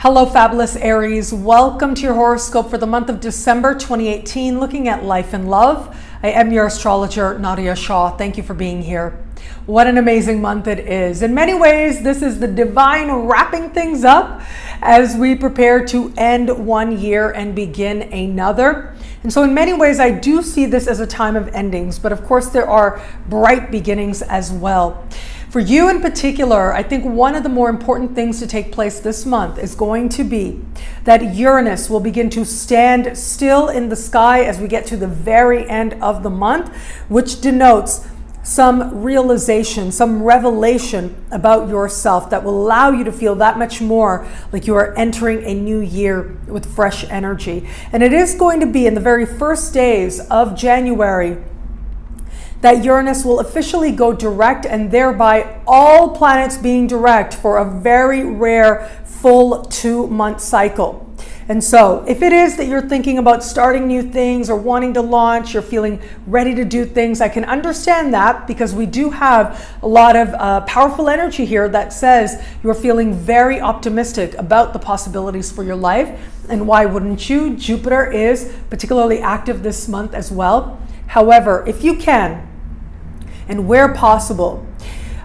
Hello, Fabulous Aries. Welcome to your horoscope for the month of December 2018, looking at life and love. I am your astrologer, Nadiya Shah. Thank you for being here. What an amazing month it is. In many ways, this is the divine wrapping things up as we prepare to end one year and begin another. And so in many ways, I do see this as a time of endings, but of course there are bright beginnings as well. For you in particular, I think one of the more important things to take place this month is going to be that Uranus will begin to stand still in the sky as we get to the very end of the month, which denotes some realization, some revelation about yourself that will allow you to feel that much more like you are entering a new year with fresh energy. And it is going to be in the very first days of January that Uranus will officially go direct, and thereby all planets being direct for a very rare full 2-month cycle. And so if it is that you're thinking about starting new things or wanting to launch, you're feeling ready to do things, I can understand that, because we do have a lot of powerful energy here that says you're feeling very optimistic about the possibilities for your life. And why wouldn't you? Jupiter is particularly active this month as well. However, if you can, and where possible,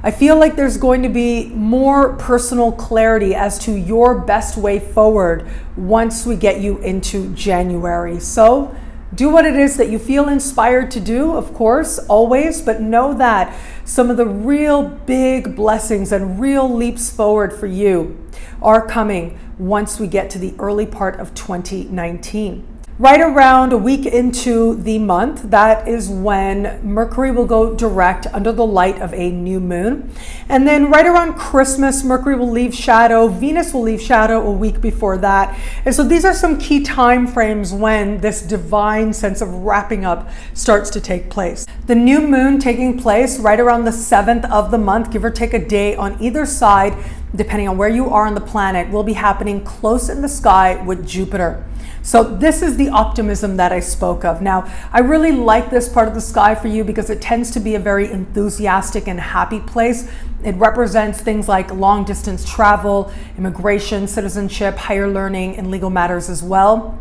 I feel like there's going to be more personal clarity as to your best way forward once we get you into January. So do what it is that you feel inspired to do, of course, always, but know that some of the real big blessings and real leaps forward for you are coming once we get to the early part of 2019. Right around a week into the month, that is when Mercury will go direct under the light of a new moon. And then right around Christmas, Mercury will leave shadow. Venus will leave shadow a week before that. And so these are some key time frames when this divine sense of wrapping up starts to take place. The new moon taking place right around the 7th of the month, give or take a day on either side, depending on where you are on the planet, will be happening close in the sky with Jupiter. So this is the optimism that I spoke of. Now, I really like this part of the sky for you because it tends to be a very enthusiastic and happy place. It represents things like long distance travel, immigration, citizenship, higher learning, and legal matters as well.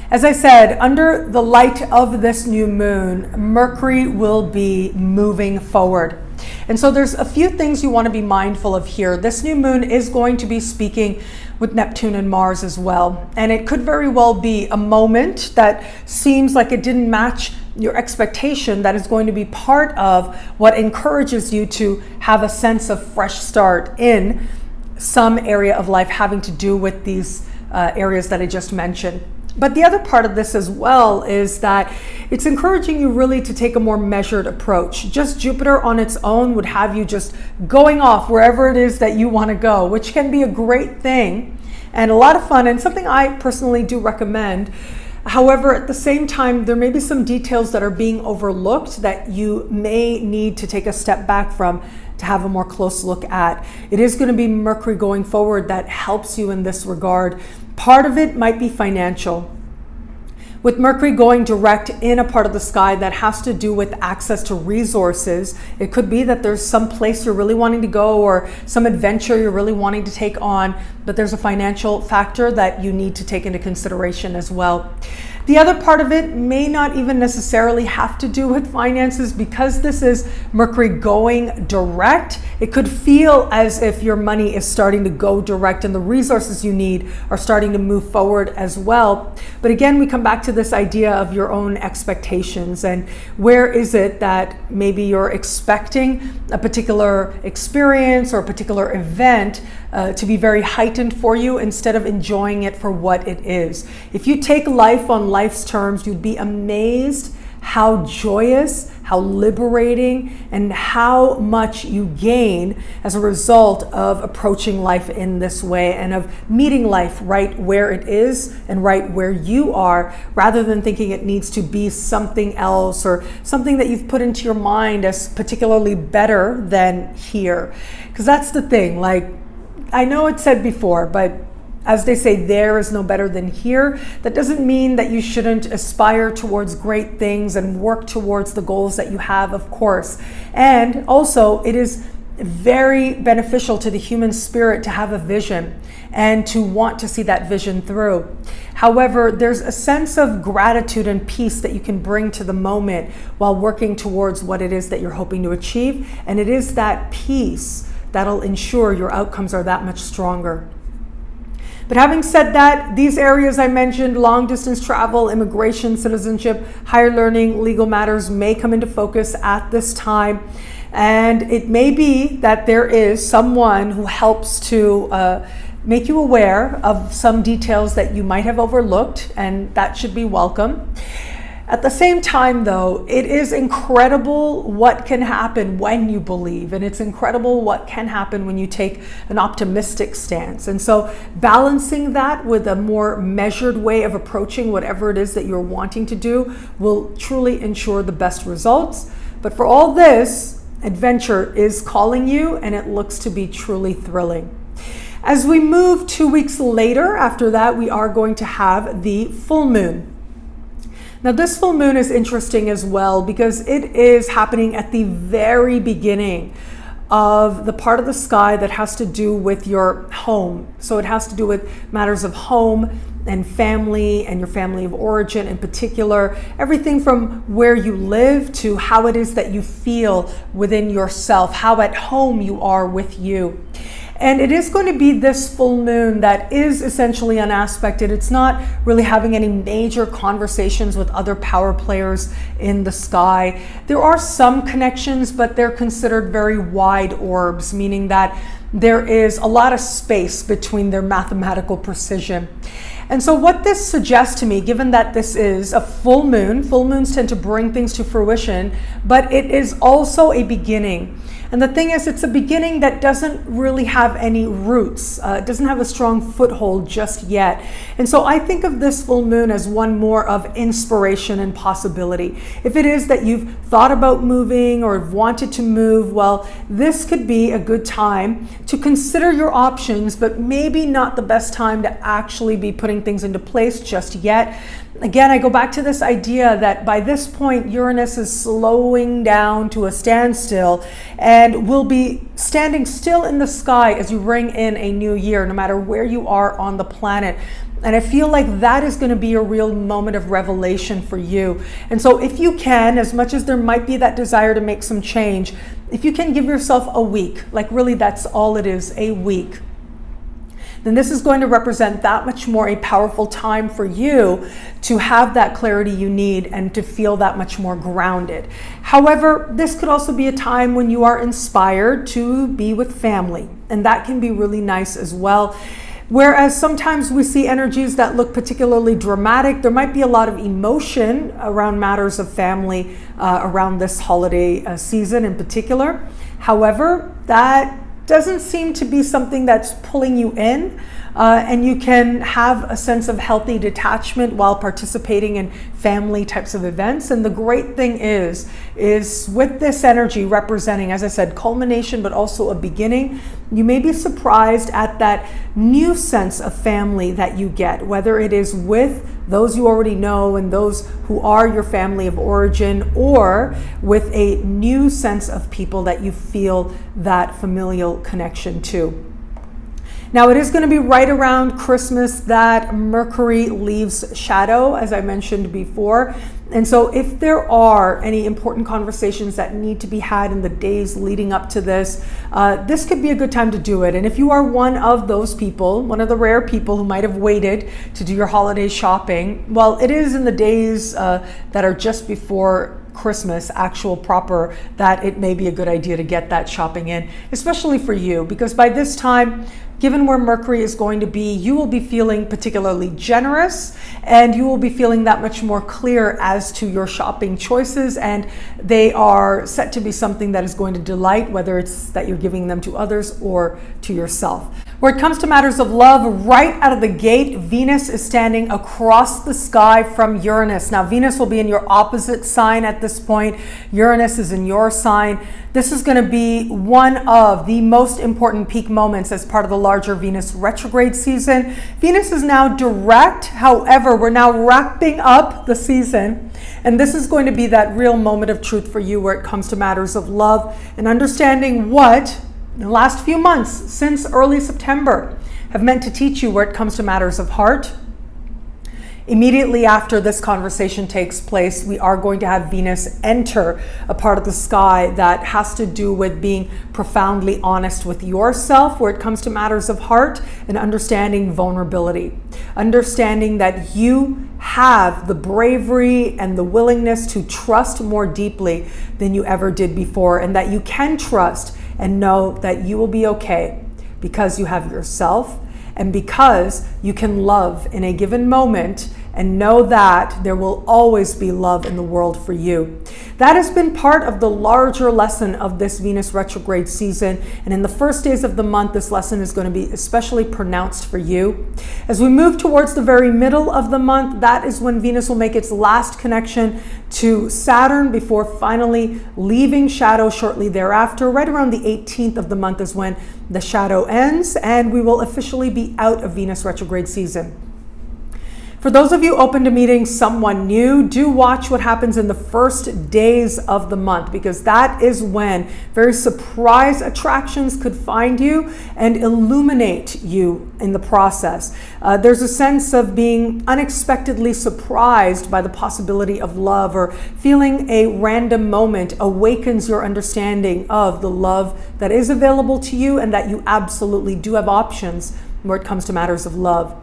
As I said, under the light of this new moon, Mercury will be moving forward. And so there's a few things you want to be mindful of here. This new moon is going to be speaking with Neptune and Mars as well. And it could very well be a moment that seems like it didn't match your expectation that is going to be part of what encourages you to have a sense of fresh start in some area of life having to do with these areas that I just mentioned. But the other part of this as well is that it's encouraging you really to take a more measured approach. Just Jupiter on its own would have you just going off wherever it is that you want to go, which can be a great thing and a lot of fun and something I personally do recommend. However, at the same time, there may be some details that are being overlooked that you may need to take a step back from to have a more close look at. It is going to be Mercury going forward that helps you in this regard. Part of it might be financial. With Mercury going direct in a part of the sky that has to do with access to resources, it could be that there's some place you're really wanting to go or some adventure you're really wanting to take on, but there's a financial factor that you need to take into consideration as well. The other part of it may not even necessarily have to do with finances. Because this is Mercury going direct, it could feel as if your money is starting to go direct and the resources you need are starting to move forward as well. But again, we come back to this idea of your own expectations and where is it that maybe you're expecting a particular experience or a particular event to be very heightened for you instead of enjoying it for what it is. If you take life on life's terms, you'd be amazed how joyous, how liberating, and how much you gain as a result of approaching life in this way and of meeting life right where it is and right where you are, rather than thinking it needs to be something else or something that you've put into your mind as particularly better than here. Because that's the thing, like, I know it's said before, but as they say, there is no better than here. That doesn't mean that you shouldn't aspire towards great things and work towards the goals that you have, of course. And also, it is very beneficial to the human spirit to have a vision and to want to see that vision through. However, there's a sense of gratitude and peace that you can bring to the moment while working towards what it is that you're hoping to achieve. And it is that peace that'll ensure your outcomes are that much stronger. But having said that, these areas I mentioned, long distance travel, immigration, citizenship, higher learning, legal matters, may come into focus at this time. And it may be that there is someone who helps to make you aware of some details that you might have overlooked, and that should be welcome. At the same time, though, it is incredible what can happen when you believe, and it's incredible what can happen when you take an optimistic stance. And so balancing that with a more measured way of approaching whatever it is that you're wanting to do will truly ensure the best results. But for all this, adventure is calling you, and it looks to be truly thrilling. As we move 2 weeks later, after that, we are going to have the full moon. Now, this full moon is interesting as well because it is happening at the very beginning of the part of the sky that has to do with your home. So it has to do with matters of home and family and your family of origin in particular, everything from where you live to how it is that you feel within yourself, how at home you are with you. And it is going to be this full moon that is essentially unaspected. It's not really having any major conversations with other power players in the sky. There are some connections, but they're considered very wide orbs, meaning that there is a lot of space between their mathematical precision. And so what this suggests to me, given that this is a full moons tend to bring things to fruition, but it is also a beginning. And the thing is, it's a beginning that doesn't really have any roots. It doesn't have a strong foothold just yet. And so I think of this full moon as one more of inspiration and possibility. If it is that you've thought about moving or wanted to move, well, this could be a good time to consider your options, but maybe not the best time to actually be putting things into place just yet. Again, I go back to this idea that by this point, Uranus is slowing down to a standstill and will be standing still in the sky as you ring in a new year, no matter where you are on the planet. And I feel like that is going to be a real moment of revelation for you. And so if you can, as much as there might be that desire to make some change, if you can give yourself a week, like really that's all it is, a week, then this is going to represent that much more a powerful time for you to have that clarity you need and to feel that much more grounded. However, this could also be a time when you are inspired to be with family, and that can be really nice as well. Whereas sometimes we see energies that look particularly dramatic, there might be a lot of emotion around matters of family around this holiday season in particular. However, that doesn't seem to be something that's pulling you in, and you can have a sense of healthy detachment while participating in family types of events. And the great thing is with this energy representing, as I said, culmination, but also a beginning, you may be surprised at that new sense of family that you get, whether it is with those you already know and those who are your family of origin, or with a new sense of people that you feel that familial connection to. Now, it is going to be right around Christmas that Mercury leaves shadow, as I mentioned before. And so if there are any important conversations that need to be had in the days leading up to this, this could be a good time to do it. And if you are one of those people, one of the rare people who might have waited to do your holiday shopping, well, it is in the days that are just before Christmas, actual proper, that it may be a good idea to get that shopping in, especially for you, because by this time, given where Mercury is going to be, you will be feeling particularly generous, and you will be feeling that much more clear as to your shopping choices, and they are set to be something that is going to delight, whether it's that you're giving them to others or to yourself. Where it comes to matters of love, right out of the gate, Venus is standing across the sky from Uranus. Now, Venus will be in your opposite sign at this point. Uranus is in your sign. This is going to be one of the most important peak moments as part of the larger Venus retrograde season. Venus is now direct. However, we're now wrapping up the season, and this is going to be that real moment of truth for you where it comes to matters of love and understanding what The last few months, since early September, have meant to teach you where it comes to matters of heart. Immediately after this conversation takes place, we are going to have Venus enter a part of the sky that has to do with being profoundly honest with yourself where it comes to matters of heart, and understanding vulnerability. Understanding that you have the bravery and the willingness to trust more deeply than you ever did before, and that you can trust and know that you will be okay because you have yourself, and because you can love in a given moment and know that there will always be love in the world for you. That has been part of the larger lesson of this Venus retrograde season. And in the first days of the month, this lesson is going to be especially pronounced for you. As we move towards the very middle of the month, that is when Venus will make its last connection to Saturn before finally leaving shadow shortly thereafter. Right around the 18th of the month is when the shadow ends, and we will officially be out of Venus retrograde season. For those of you open to meeting someone new, do watch what happens in the first days of the month, because that is when very surprise attractions could find you and illuminate you in the process. There's a sense of being unexpectedly surprised by the possibility of love, or feeling a random moment awakens your understanding of the love that is available to you, and that you absolutely do have options where it comes to matters of love.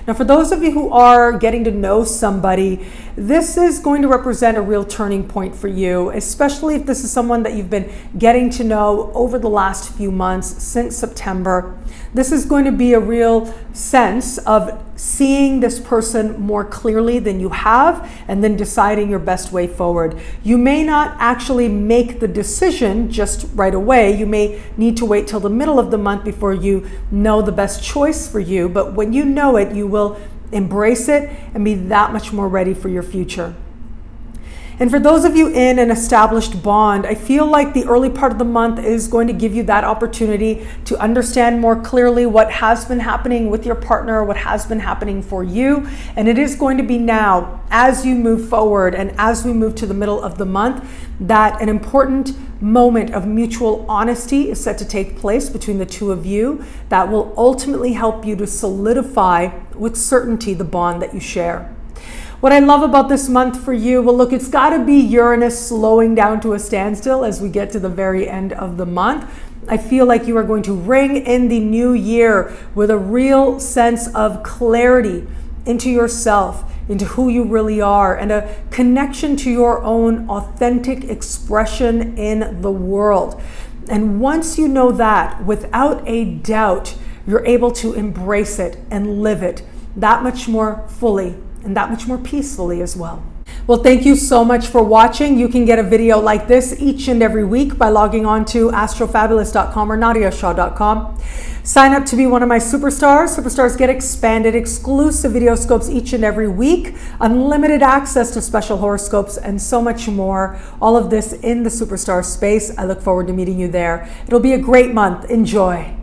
Now, for those of you who are getting to know somebody, this is going to represent a real turning point for you, especially if this is someone that you've been getting to know over the last few months since September. This is going to be a real sense of seeing this person more clearly than you have, and then deciding your best way forward. You may not actually make the decision just right away. You may need to wait till the middle of the month before you know the best choice for you. But when you know it, you will embrace it and be that much more ready for your future. And for those of you in an established bond, I feel like the early part of the month is going to give you that opportunity to understand more clearly what has been happening with your partner, what has been happening for you. And it is going to be now, as you move forward and as we move to the middle of the month, that an important moment of mutual honesty is set to take place between the two of you that will ultimately help you to solidify with certainty the bond that you share. What I love about this month for you, well, look, it's got to be Uranus slowing down to a standstill as we get to the very end of the month. I feel like you are going to ring in the new year with a real sense of clarity into yourself, into who you really are, and a connection to your own authentic expression in the world. And once you know that, without a doubt, you're able to embrace it and live it that much more fully and that much more peacefully as well. Well, thank you so much for watching. You can get a video like this each and every week by logging on to astrofabulous.com or nadiyashah.com. Sign up to be one of my superstars. Superstars get expanded, exclusive video scopes each and every week, unlimited access to special horoscopes, and so much more. All of this in the superstar space. I look forward to meeting you there. It'll be a great month. Enjoy.